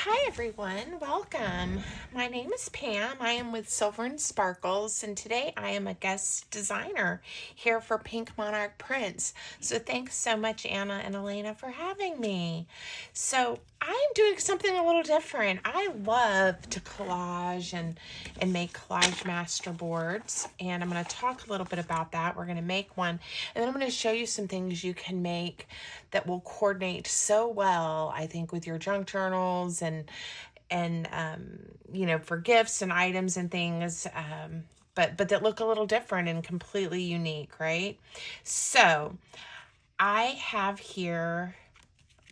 Hi everyone, welcome. My name is Pam. I am with Silver and Sparkles, and today I am a guest designer here for Pink Monarch Prints. So thanks so much, Anna and Elena, for having me. So I'm doing something a little different. I love to collage and make collage masterboards, and I'm going to talk a little bit about that. We're going to make one, and then I'm going to show you some things you can make that will coordinate so well, I think, with your junk journals and for gifts and items and things, but that look a little different and completely unique, right? So I have here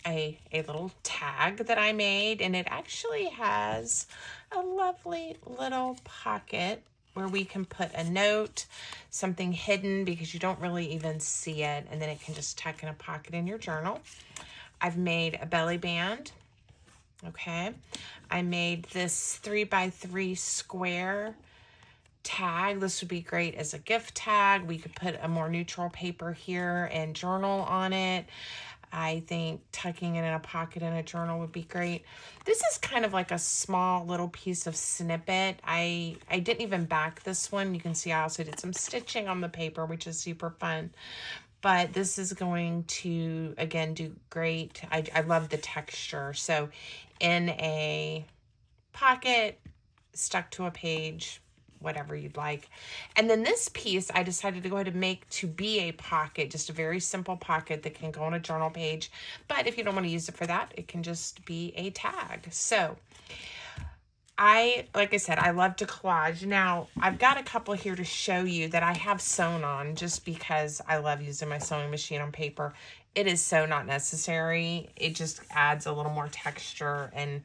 a little tag that I made, and it actually has a lovely little pocket where we can put a note, something hidden because you don't really even see it, and then it can just tuck in a pocket in your journal. I've made a belly band. Okay, I made this 3x3 square tag. This would be great as a gift tag. We could put a more neutral paper here and journal on it. I think tucking it in a pocket in a journal would be great. This is kind of like a small little piece of snippet. I didn't even back this one. You can see I also did some stitching on the paper, which is super fun. But this is going to, again, do great. I love the texture. So in a pocket, stuck to a page, whatever you'd like. And then this piece I decided to go ahead and make to be a pocket, just a very simple pocket that can go on a journal page. But if you don't want to use it for that, it can just be a tag. So like I said, I love to collage. Now, I've got a couple here to show you that I have sewn on just because I love using my sewing machine on paper. It is so not necessary. It just adds a little more texture and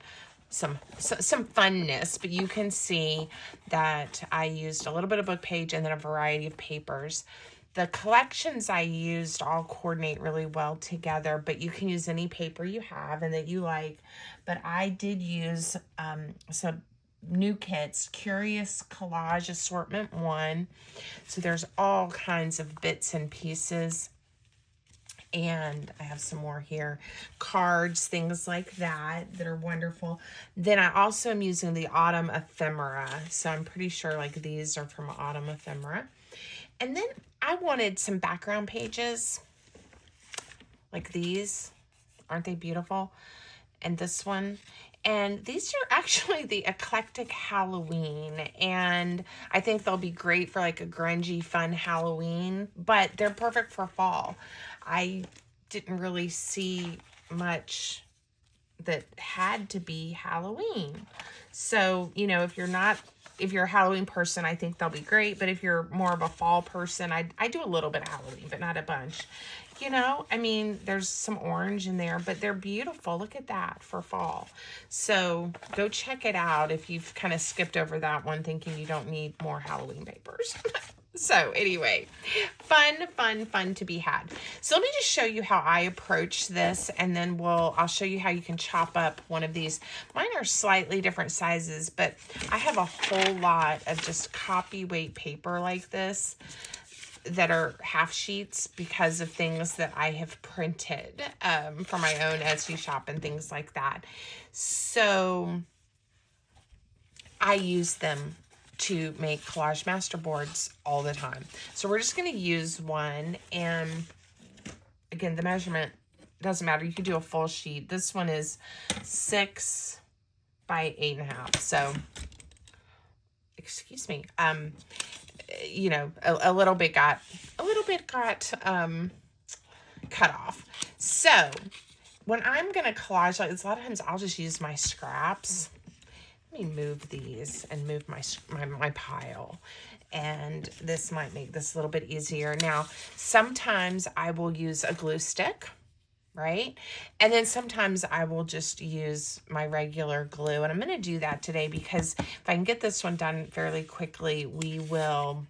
some funness, but you can see that I used a little bit of book page and then a variety of papers. The collections I used all coordinate really well together, but you can use any paper you have and that you like. But I did use some new kits, Curious Collage Assortment 1. So there's all kinds of bits and pieces. And I have some more here, cards, things like that are wonderful. Then I also am using the Autumn Ephemera. So I'm pretty sure like these are from Autumn Ephemera. And then I wanted some background pages like these. Aren't they beautiful? And this one. And these are actually the Eclectic Halloween. And I think they'll be great for like a grungy, fun Halloween. But they're perfect for fall. I didn't really see much that had to be Halloween. So, if you're a Halloween person, I think they'll be great. But if you're more of a fall person, I do a little bit of Halloween, but not a bunch. There's some orange in there, but they're beautiful. Look at that for fall. So go check it out if you've kind of skipped over that one thinking you don't need more Halloween papers. So anyway, fun to be had. So let me just show you how I approach this, and then I'll show you how you can chop up one of these. Mine are slightly different sizes, but I have a whole lot of just copy weight paper like this that are half sheets because of things that I have printed for my own Etsy shop and things like that. So I use them to make collage masterboards all the time. So we're just going to use one, and again, the measurement doesn't matter. You could do a full sheet. This one is 6 by 8.5. So, excuse me. A little bit got cut off. So when I'm going to collage like this, a lot of times I'll just use my scraps. Let me move these and move my pile. And this might make this a little bit easier. Now, sometimes I will use a glue stick, right? And then sometimes I will just use my regular glue. And I'm going to do that today because if I can get this one done fairly quickly, we will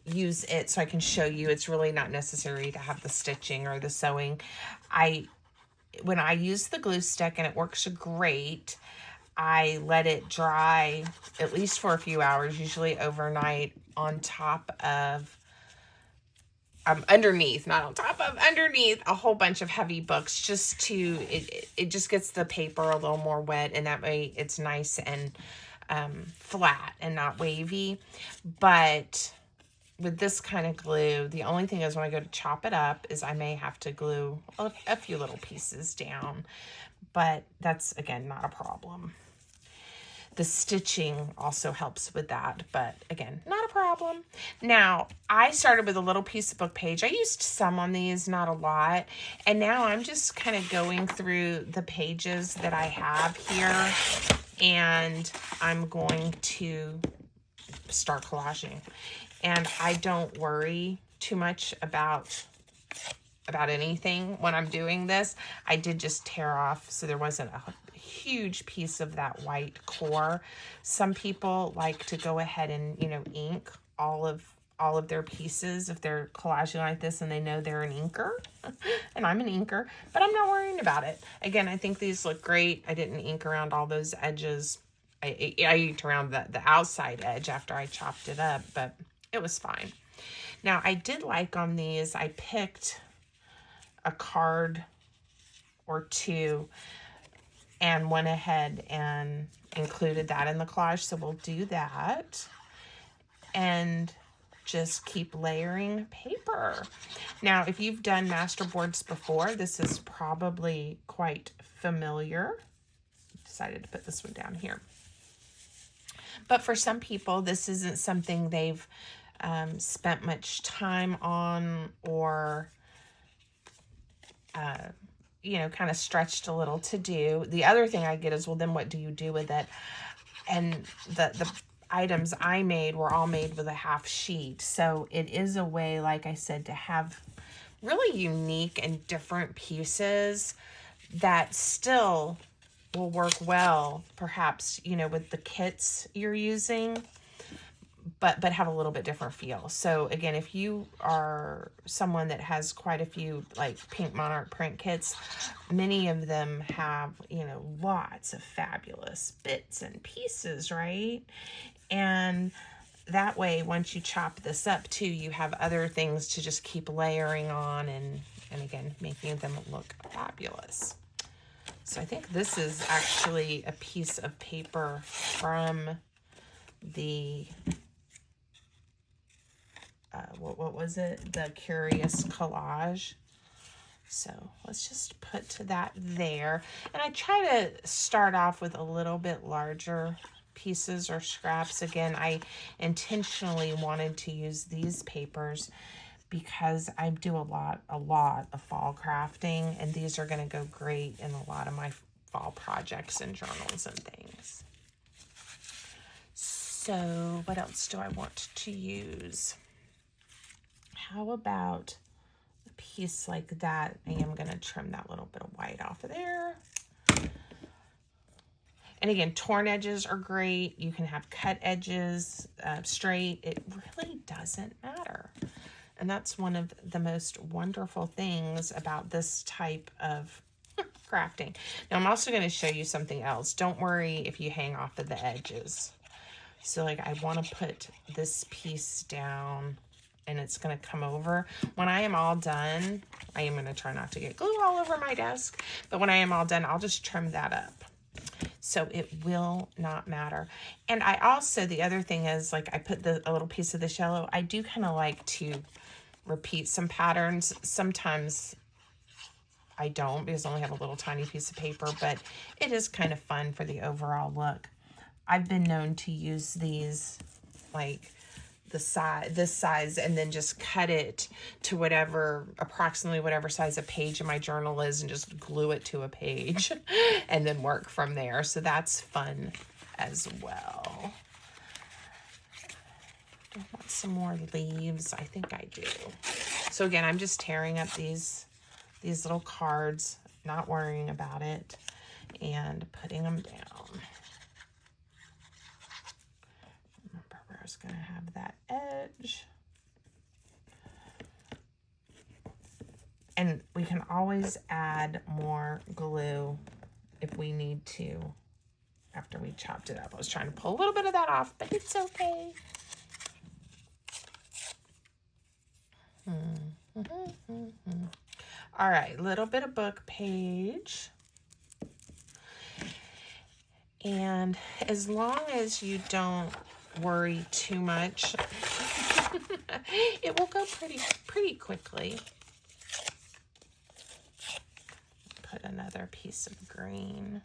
use it so I can show you. It's really not necessary to have the stitching or the sewing. When I use the glue stick, and it works great, I let it dry at least for a few hours, usually overnight, on top of underneath, not on top of, underneath a whole bunch of heavy books, just to, it just gets the paper a little more wet, and that way it's nice and flat and not wavy. But with this kind of glue, the only thing is when I go to chop it up is I may have to glue a few little pieces down, but that's, again, not a problem. The stitching also helps with that, but again, not a problem. Now, I started with a little piece of book page. I used some on these, not a lot. And now I'm just kind of going through the pages that I have here, and I'm going to start collaging. And I don't worry too much about anything when I'm doing this. I did just tear off, so there wasn't a huge piece of that white core. Some people like to go ahead and, you know, ink all of their pieces if they're collaging like this and they know they're an inker. And I'm an inker, but I'm not worrying about it. Again, I think these look great. I didn't ink around all those edges. I inked around the outside edge after I chopped it up, but it was fine. Now, I did like on these, I picked a card or two and went ahead and included that in the collage. So we'll do that and just keep layering paper. Now, if you've done masterboards before, this is probably quite familiar. Decided to put this one down here. But for some people, this isn't something they've spent much time on, or you know, kind of stretched a little to do. The other thing I get is, well, then what do you do with it? And the items I made were all made with a half sheet. So it is a way, like I said, to have really unique and different pieces that still will work well, perhaps, you know, with the kits you're using, but have a little bit different feel. So again, if you are someone that has quite a few like Pink Monarch print kits, many of them have, you know, lots of fabulous bits and pieces, right? And that way, once you chop this up too, you have other things to just keep layering on, and again, making them look fabulous. So I think this is actually a piece of paper from the what was it? The Curious Collage. So let's just put that there. And I try to start off with a little bit larger pieces or scraps. Again, I intentionally wanted to use these papers because I do a lot of fall crafting, and these are going to go great in a lot of my fall projects and journals and things. So what else do I want to use? How about a piece like that? I am going to trim that little bit of white off of there. And again, torn edges are great. You can have cut edges, straight. It really doesn't matter. And that's one of the most wonderful things about this type of crafting. Now, I'm also going to show you something else. Don't worry if you hang off of the edges. So, like, I want to put this piece down, and it's going to come over. When I am all done, I am going to try not to get glue all over my desk, but when I am all done, I'll just trim that up. So it will not matter. And I also, the other thing is, like, I put a little piece of this yellow. I do kind of like to repeat some patterns. Sometimes I don't, because I only have a little tiny piece of paper, but it is kind of fun for the overall look. I've been known to use these, like, this size, and then just cut it to approximately whatever size a page in my journal is, and just glue it to a page and then work from there. So that's fun as well. Do I want some more leaves? I think I do. So again, I'm just tearing up these little cards, not worrying about it, and putting them down. Is going to have that edge, and we can always add more glue if we need to after we chopped it up. I was trying to pull a little bit of that off, but it's okay. All right, little bit of book page. And as long as you don't worry too much, it will go pretty quickly. Put another piece of green.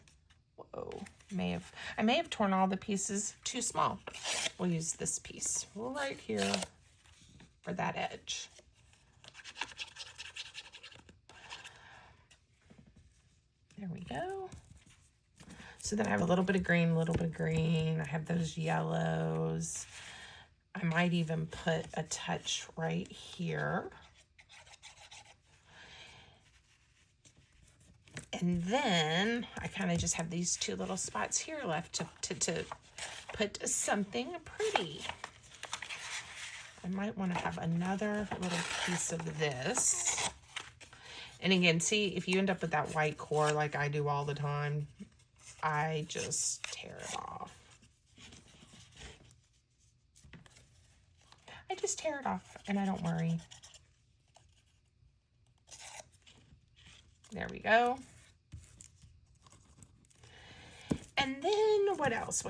Whoa, I may have torn all the pieces too small. We'll use this piece right here for that edge. There we go. So then I have a little bit of green, a little bit of green. I have those yellows. I might even put a touch right here. And then I kind of just have these two little spots here left to put something pretty. I might want to have another little piece of this. And again, see, if you end up with that white core like I do all the time, I just tear it off. I just tear it off and I don't worry. There we go. And then what else?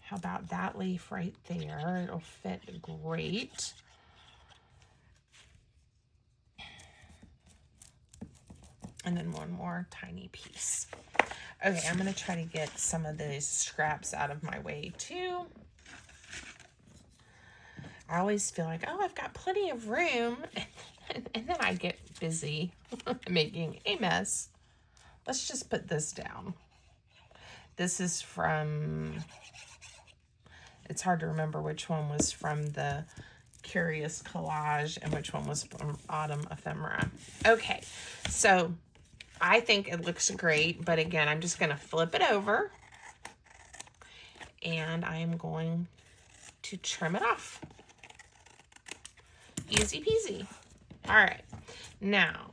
How about that leaf right there? It'll fit great. And then one more tiny piece. Okay, I'm going to try to get some of these scraps out of my way too. I always feel like, oh, I've got plenty of room. And then I get busy making a mess. Let's just put this down. This is from, it's hard to remember which one was from the Curious Collage and which one was from Autumn Ephemera. Okay, so I think it looks great, but again, I'm just going to flip it over and I'm going to trim it off. Easy peasy. All right, now,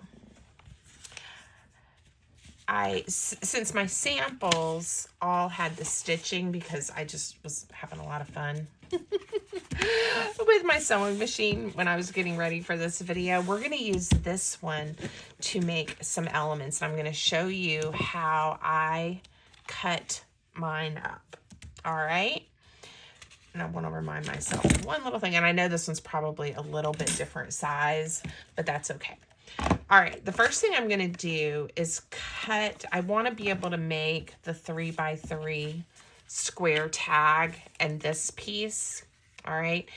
since my samples all had the stitching because I just was having a lot of fun with my sewing machine when I was getting ready for this video, we're going to use this one to make some elements. I'm going to show you how I cut mine up. All right. And I want to remind myself one little thing, and I know this one's probably a little bit different size, but that's okay. All right, the first thing I'm going to do is cut. I want to be able to make the 3x3 square tag and this piece. All right,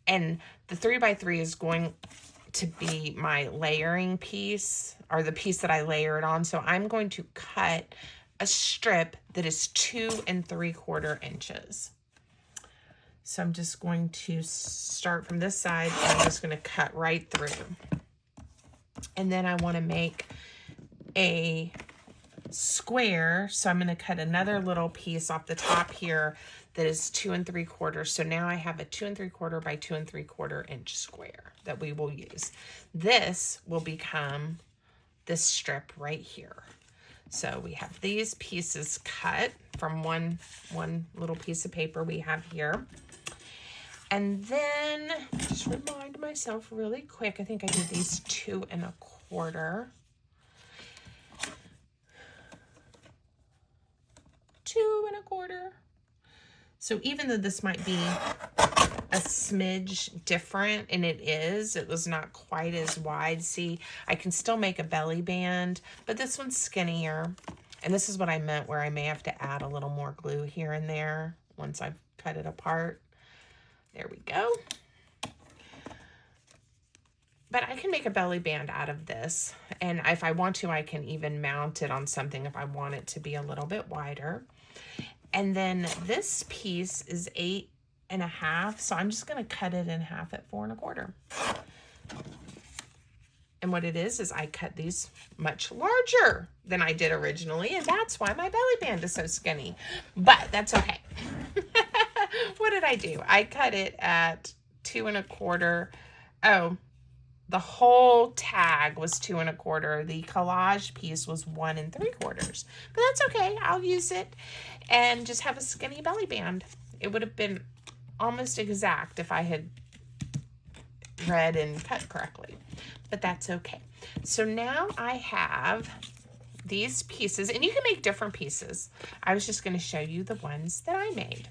and the 3x3 is going to be my layering piece, or the piece that I layer it on. So I'm going to cut a strip that is 2 3/4 inches. So I'm just going to start from this side and I'm just going to cut right through. And then I want to make a square. So I'm going to cut another little piece off the top here that is 2 3/4. So now I have a 2 3/4 by 2 3/4 inch square that we will use. This will become this strip right here. So we have these pieces cut from one little piece of paper we have here. And then just remind myself really quick, I think I did these 2 1/4. 2 1/4. So even though this might be a smidge different, and it was not quite as wide. See, I can still make a belly band, but this one's skinnier. And this is what I meant where I may have to add a little more glue here and there once I've cut it apart. There we go. But I can make a belly band out of this. And if I want to, I can even mount it on something if I want it to be a little bit wider. And then this piece is 8 1/2. So I'm just going to cut it in half at 4 1/4. And what it is I cut these much larger than I did originally. And that's why my belly band is so skinny. But that's okay. What did I do? I cut it at 2 1/4. Oh, the whole tag was 2 1/4. The collage piece was 1 3/4. But that's okay. I'll use it and just have a skinny belly band. It would have been almost exact if I had read and cut correctly, but that's okay. So now I have these pieces, and you can make different pieces. I was just going to show you the ones that I made.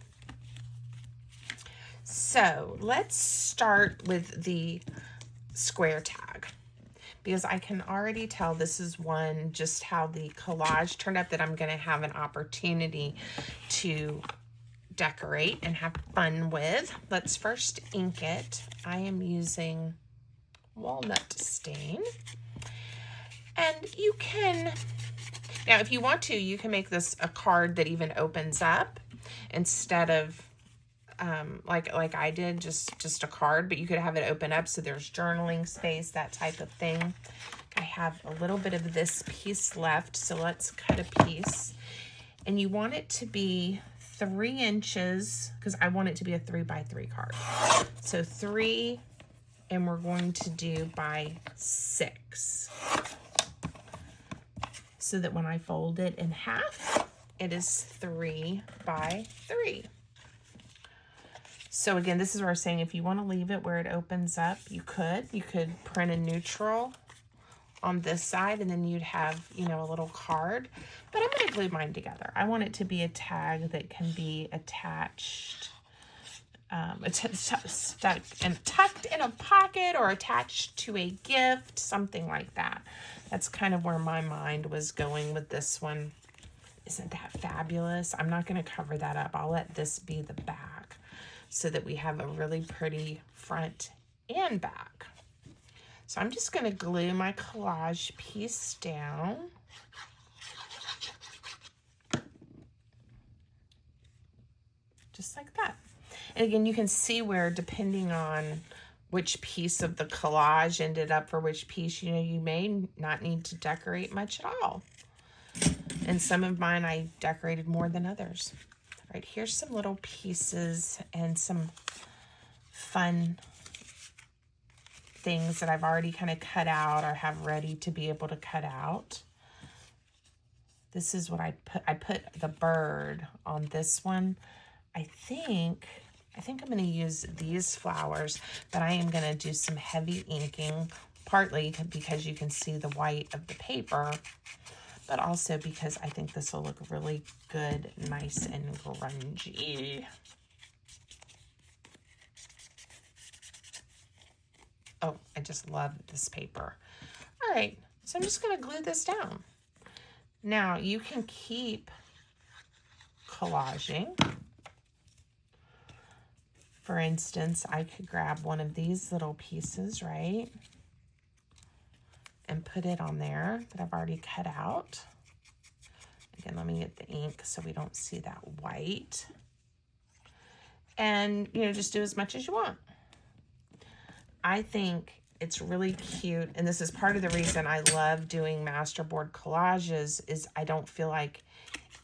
So let's start with the square tag, because I can already tell this is one, just how the collage turned out, that I'm going to have an opportunity to decorate and have fun with. Let's first ink it. I am using walnut stain. And you can, now if you want to, you can make this a card that even opens up instead of like I did, just a card, but you could have it open up so there's journaling space, that type of thing. I have a little bit of this piece left, so let's cut a piece. And you want it to be 3 inches, because I want it to be a 3x3 card. So 3, and we're going to do by 6. So that when I fold it in half, it is 3 by 3. So again, this is where I'm saying if you want to leave it where it opens up, you could. You could print a neutral on this side, and then you'd have, you know, a little card. But I'm going to glue mine together. I want it to be a tag that can be attached, stuck and tucked in a pocket, or attached to a gift, something like that. That's kind of where my mind was going with this one. Isn't that fabulous? I'm not going to cover that up. I'll let this be the back so that we have a really pretty front and back. So I'm just going to glue my collage piece down. Just like that. And again, you can see where, depending on which piece of the collage ended up for which piece, you know, you may not need to decorate much at all. And some of mine I decorated more than others. All right, here's some little pieces and some fun things that I've already kind of cut out or have ready to be able to cut out. This is what I put the bird on this one. I think I'm going to use these flowers, but I am going to do some heavy inking, partly because you can see the white of the paper, but also because I think this will look really good, nice and grungy. Oh, I just love this paper. All right, so I'm just going to glue this down. Now, you can keep collaging. For instance, I could grab one of these little pieces, right, and put it on there that I've already cut out. Again, let me get the ink so we don't see that white. And, you know, just do as much as you want. I think it's really cute, and this is part of the reason I love doing masterboard collages, is I don't feel like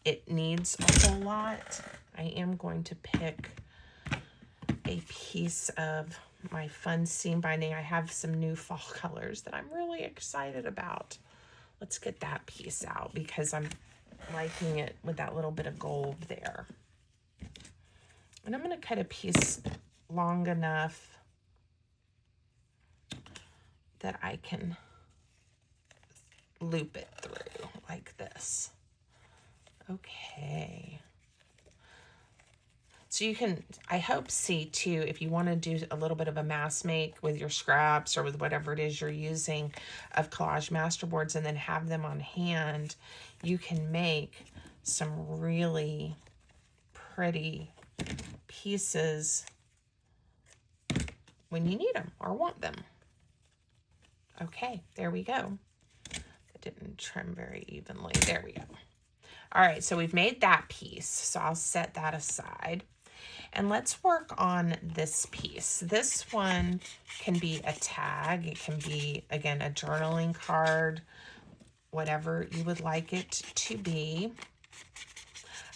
it needs a whole lot. I am going to pick a piece of my fun seam binding. I have some new fall colors that I'm really excited about. Let's get that piece out because I'm liking it with that little bit of gold there. And I'm going to cut a piece long enough that I can loop it through like this. Okay. So you can, I hope, see too, if you want to do a little bit of a mass make with your scraps or with whatever it is you're using of collage masterboards, and then have them on hand, you can make some really pretty pieces when you need them or want them. Okay, there we go. It didn't trim very evenly. There we go. All right, so we've made that piece. So I'll set that aside. And let's work on this piece. This one can be a tag. It can be, again, a journaling card, whatever you would like it to be.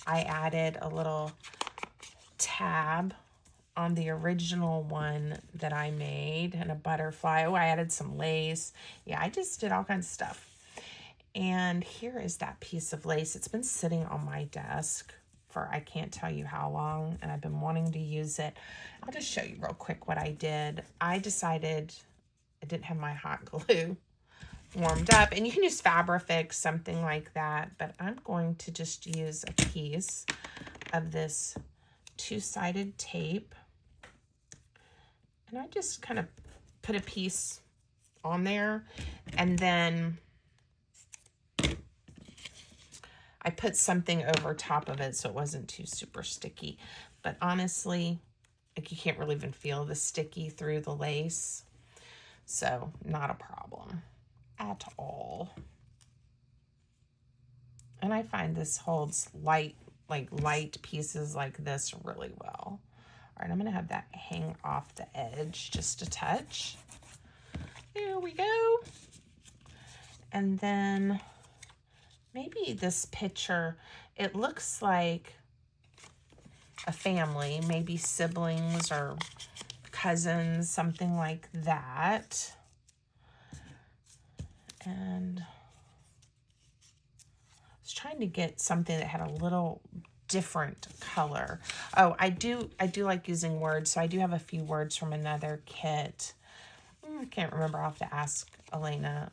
I added a little tab on the original one that I made, and a butterfly. Oh, I added some lace. Yeah, I just did all kinds of stuff. And here is that piece of lace. It's been sitting on my desk for I can't tell you how long, and I've been wanting to use it. I'll just show you real quick what I did. I decided I didn't have my hot glue warmed up, and you can use Fabrifix, something like that, but I'm going to just use a piece of this two-sided tape, and I just kind of put a piece on there, and then I put something over top of it so it wasn't too super sticky. But honestly, like, you can't really even feel the sticky through the lace, so not a problem at all. And I find this holds light pieces like this really well. All right, I'm gonna have that hang off the edge just a touch. There we go. And then maybe this picture, it looks like a family, maybe siblings or cousins, something like that. And I was trying to get something that had a little different color. Oh, I do like using words, so I do have a few words from another kit. I can't remember. I'll have to ask Elena.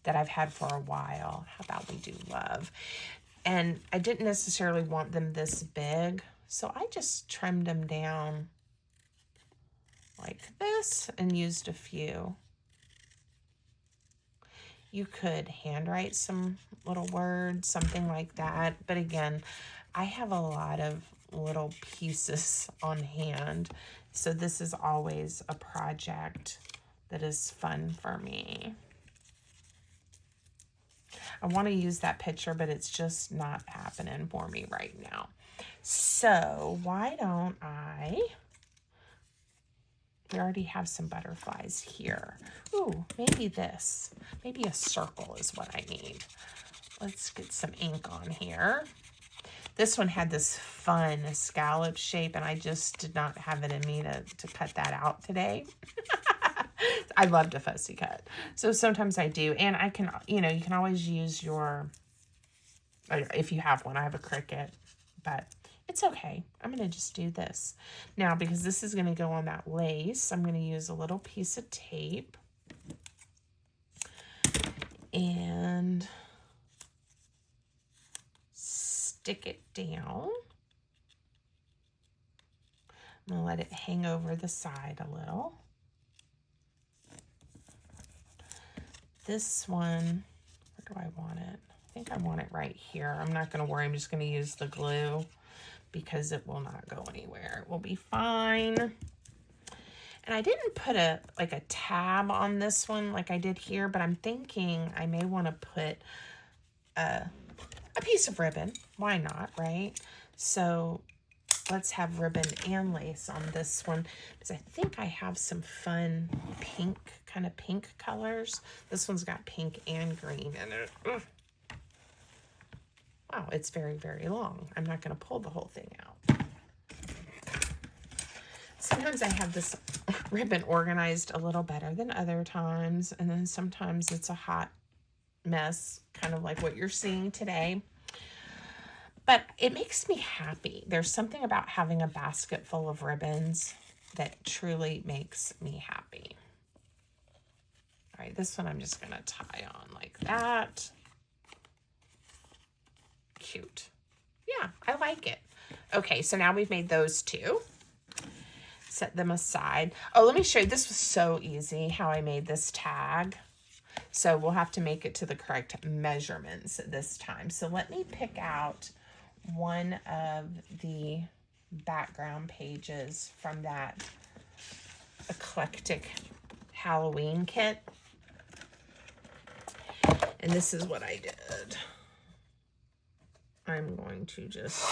That I've had for a while. How about we do love? And I didn't necessarily want them this big, so I just trimmed them down like this and used a few. You could handwrite some little words, something like that. But again, I have a lot of little pieces on hand, so this is always a project that is fun for me. I want to use that picture, but it's just not happening for me right now. So why don't we already have some butterflies here. Ooh, maybe this. Maybe a circle is what I need. Let's get some ink on here. This one had this fun scallop shape, and I just did not have it in me to cut that out today. I love to fussy cut. So sometimes I do. And I can, you can always use your, if you have one, I have a Cricut, but it's okay. I'm going to just do this. Now, because this is going to go on that lace, I'm going to use a little piece of tape. And stick it down. I'm going to let it hang over the side a little. This one, where do I want it? I think I want it right here. I'm not going to worry. I'm just going to use the glue because it will not go anywhere. It will be fine. And I didn't put a tab on this one like I did here, but I'm thinking I may want to put a piece of ribbon. Why not, right? So let's have ribbon and lace on this one, because I think I have some fun pink, kind of pink colors. This one's got pink and green in it. Ugh. Wow, it's very, very long. I'm not going to pull the whole thing out. Sometimes I have this ribbon organized a little better than other times, and then sometimes it's a hot mess, kind of like what you're seeing today. But it makes me happy. There's something about having a basket full of ribbons that truly makes me happy. All right, this one I'm just going to tie on like that. Cute. Yeah, I like it. Okay, so now we've made those two. Set them aside. Oh, let me show you. This was so easy how I made this tag. So we'll have to make it to the correct measurements this time. So let me pick out one of the background pages from that eclectic Halloween kit. And this is what I did. I'm going to just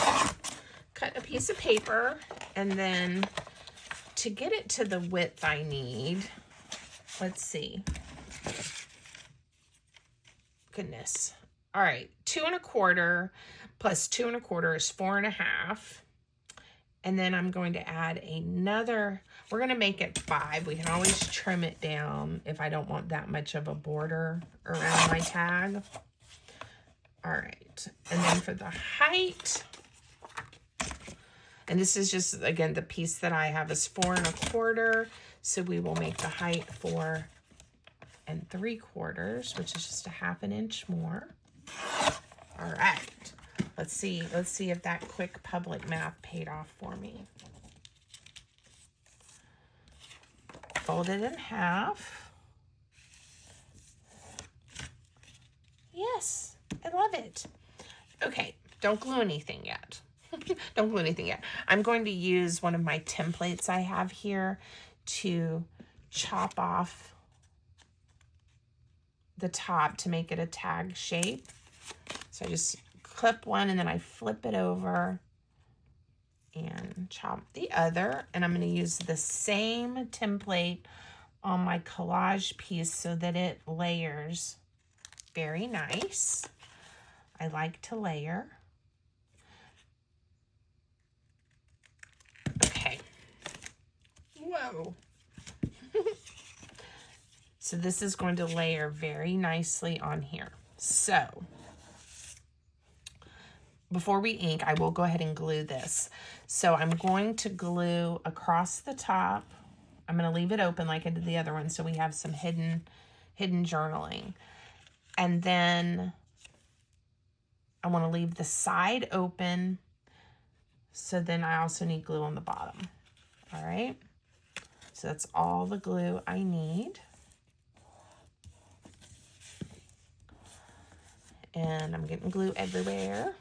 cut a piece of paper, and then to get it to the width I need, let's see. Goodness. All right, 2 1/4 plus 2 1/4 is 4 1/2. And then I'm going to add another, we're going to make it 5. We can always trim it down if I don't want that much of a border around my tag. All right. And then for the height, and this is just, again, the piece that I have is 4 1/4. So we will make the height 4 3/4, which is just a 1/2 inch more. All right. Let's see if that quick public math paid off for me. Fold it in half. Yes, I love it. Okay, don't glue anything yet. Don't glue anything yet. I'm going to use one of my templates I have here to chop off the top to make it a tag shape. So I just clip one and then I flip it over and chop the other. And I'm going to use the same template on my collage piece so that it layers very nice. I like to layer. Okay. Whoa. So this is going to layer very nicely on here. So before we ink, I will go ahead and glue this. So I'm going to glue across the top. I'm going to leave it open like I did the other one so we have some hidden journaling. And then I want to leave the side open. So then I also need glue on the bottom. All right. So that's all the glue I need. And I'm getting glue everywhere.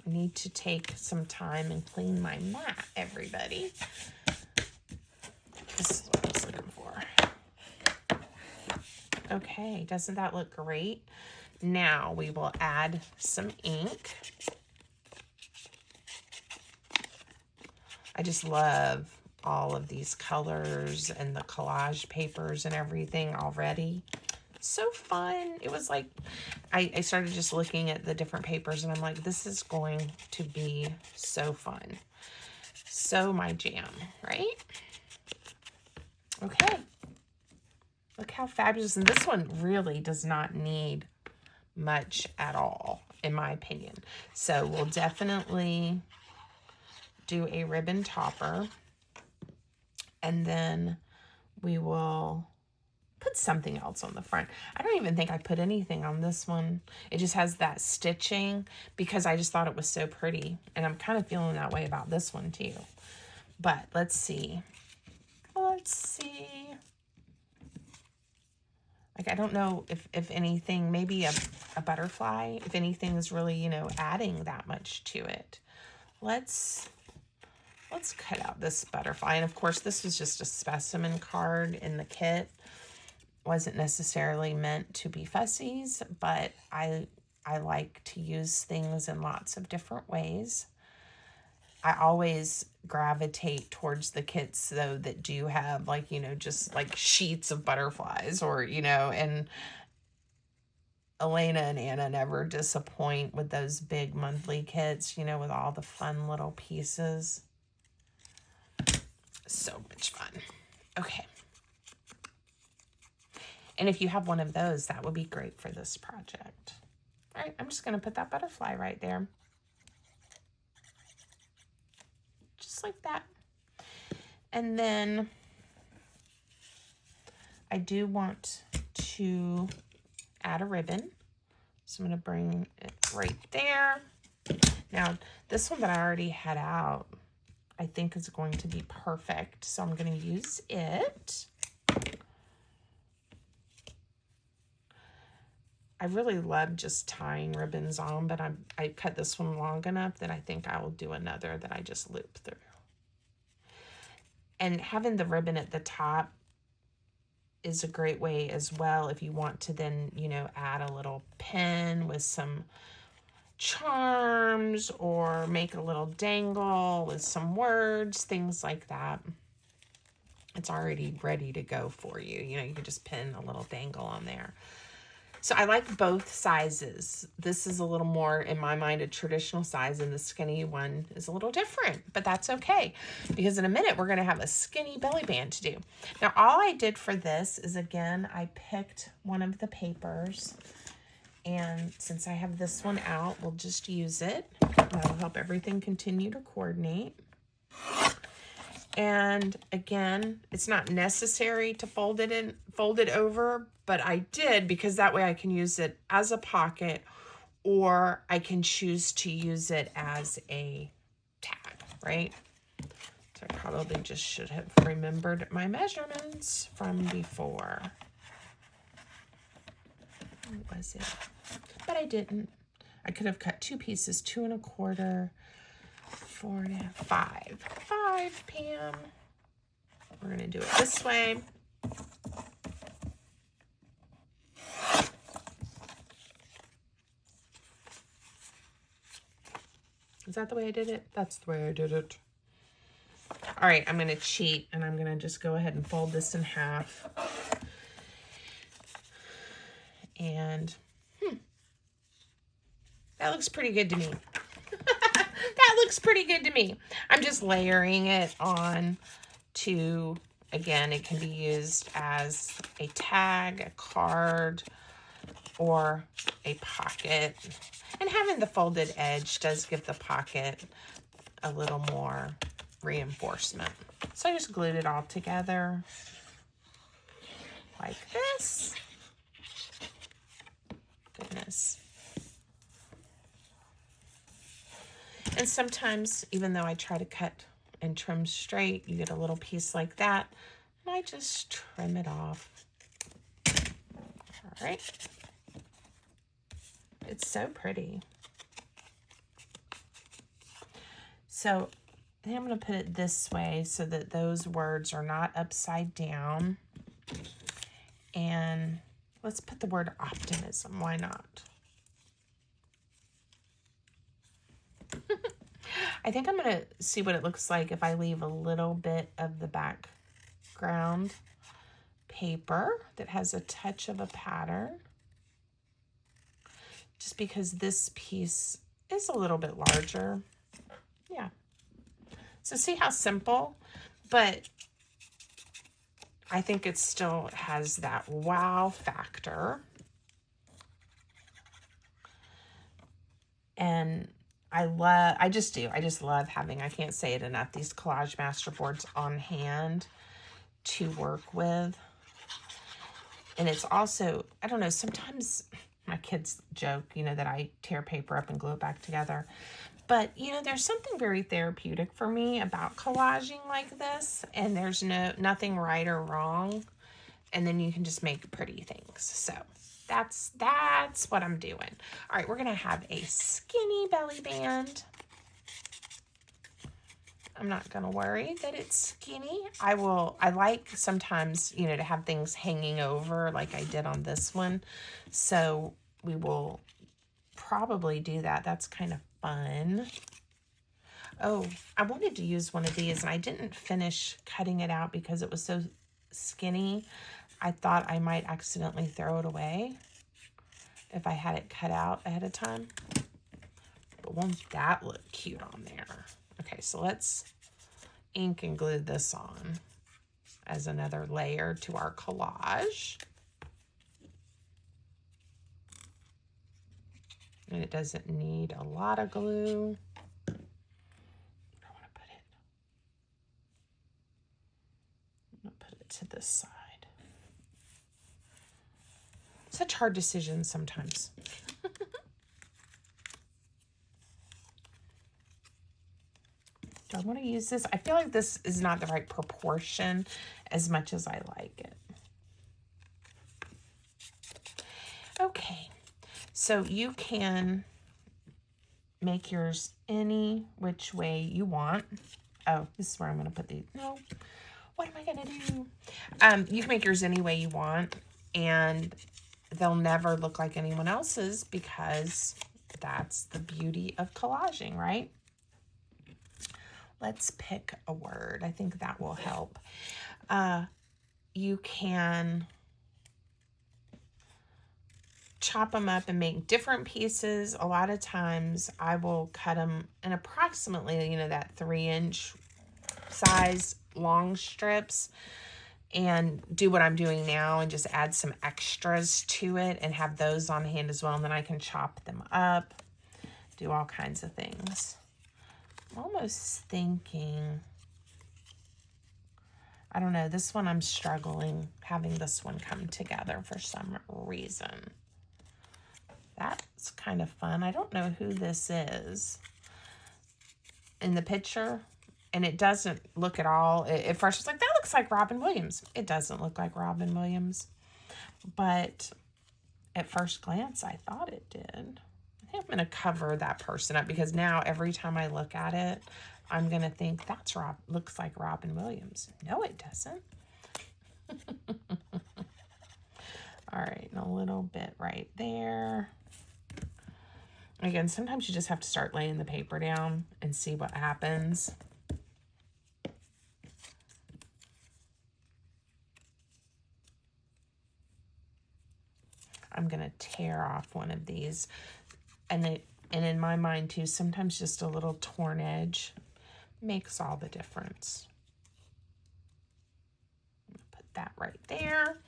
I need to take some time and clean my mat, everybody. This is what I was looking for. Okay, doesn't that look great? Now we will add some ink. I just love all of these colors and the collage papers and everything already. So fun. It was like, I started just looking at the different papers and I'm like, this is going to be so fun. So my jam, right? Okay. Look how fabulous. And this one really does not need much at all, in my opinion. So we'll definitely do a ribbon topper. And then we will put something else on the front. I don't even think I put anything on this one. It just has that stitching because I just thought it was so pretty. And I'm kind of feeling that way about this one too. But let's see. Let's see. Like, I don't know if anything, maybe a butterfly, if anything is really, you know, adding that much to it. Let's cut out this butterfly. And of course, this was just a specimen card in the kit. Wasn't necessarily meant to be fussies, but I like to use things in lots of different ways. I always gravitate towards the kits, though, that do have, like, you know, just like sheets of butterflies or, you know, and Elena and Anna never disappoint with those big monthly kits, you know, with all the fun little pieces. So much fun. Okay. And if you have one of those, that would be great for this project. All right, I'm just going to put that butterfly right there. Just like that. And then I do want to add a ribbon. So I'm going to bring it right there. Now, this one that I already had out, I think is going to be perfect. So I'm going to use it. I really love just tying ribbons on, but I cut this one long enough that I think I will do another that I just loop through. And having the ribbon at the top is a great way as well if you want to then, you know, add a little pin with some charms or make a little dangle with some words, things like that. It's already ready to go for you. You know, you can just pin a little dangle on there. So I like both sizes. This is a little more, in my mind, a traditional size, and the skinny one is a little different, but that's okay because in a minute we're going to have a skinny belly band to do. Now, all I did for this is, again, I picked one of the papers And since I have this one out, we'll just use it. That'll help everything continue to coordinate. And again, it's not necessary to fold it over, but I did because that way I can use it as a pocket, or I can choose to use it as a tag, right? So I probably just should have remembered my measurements from before. What was it? But I didn't. I could have cut 2 pieces, 2 1/4, 4 and 5. 5, Pam. We're going to do it this way. Is that the way I did it? That's the way I did it. All right, I'm going to cheat, and I'm going to just go ahead and fold this in half. And that looks pretty good to me. That looks pretty good to me. I'm just layering it on to, again, it can be used as a tag, a card, or a pocket. And having the folded edge does give the pocket a little more reinforcement. So I just glued it all together like this. Goodness. And sometimes, even though I try to cut and trim straight, you get a little piece like that, and I just trim it off. All right. It's so pretty. So I think I'm going to put it this way so that those words are not upside down. And let's put the word optimism. Why not? I think I'm going to see what it looks like if I leave a little bit of the background paper that has a touch of a pattern. Just because this piece is a little bit larger. Yeah. So see how simple, but I think it still has that wow factor. And I just love having, I can't say it enough, these Collage masterboards on hand to work with. And it's also, I don't know, sometimes my kids joke, that I tear paper up and glue it back together. But, there's something very therapeutic for me about collaging like this. And there's nothing right or wrong. And then you can just make pretty things. So that's what I'm doing. All right, we're going to have a skinny belly band. I'm not going to worry that it's skinny. I like sometimes, to have things hanging over like I did on this one. So we will probably do that. That's kind of fun. Oh, I wanted to use one of these and I didn't finish cutting it out because it was so skinny. I thought I might accidentally throw it away if I had it cut out ahead of time. But won't that look cute on there? Okay, so let's ink and glue this on as another layer to our collage. And it doesn't need a lot of glue. I want to put it. I'm going to put it to this side. Such hard decisions sometimes. Do I want to use this? I feel like this is not the right proportion as much as I like it. Okay, so you can make yours any which way you want. Oh, this is where I'm going to put the, no, what am I going to do? You can make yours any way you want, and they'll never look like anyone else's because that's the beauty of collaging, right? Let's pick a word. I think that will help. You can chop them up and make different pieces. A lot of times I will cut them in approximately, that 3-inch size long strips. and do what I'm doing now and just add some extras to it and have those on hand as well. And then I can chop them up, do all kinds of things. I'm almost thinking, I don't know, this one I'm struggling having this one come together for some reason. That's kind of fun. I don't know who this is in the picture, and it doesn't look at all. At first, I was like, that looks like Robin Williams. It doesn't look like Robin Williams, but at first glance, I thought it did. I think I'm going to cover that person up because now every time I look at it, I'm going to think that's looks like Robin Williams. No, it doesn't. All right, and a little bit right there. Again, sometimes you just have to start laying the paper down and see what happens. I'm going to tear off one of these. And in my mind too, sometimes just a little torn edge makes all the difference. Put that right there.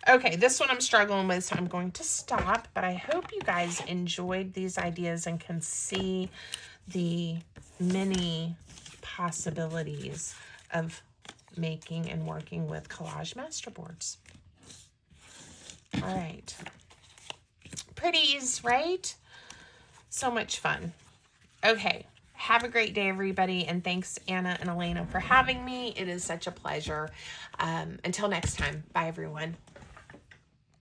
Okay, this one I'm struggling with, so I'm going to stop, but I hope you guys enjoyed these ideas and can see the many possibilities of making and working with collage masterboards. All right. Pretties, right? So much fun. Okay. Have a great day, everybody, and thanks, Anna and Elena, for having me. It is such a pleasure. Until next time. Bye, everyone.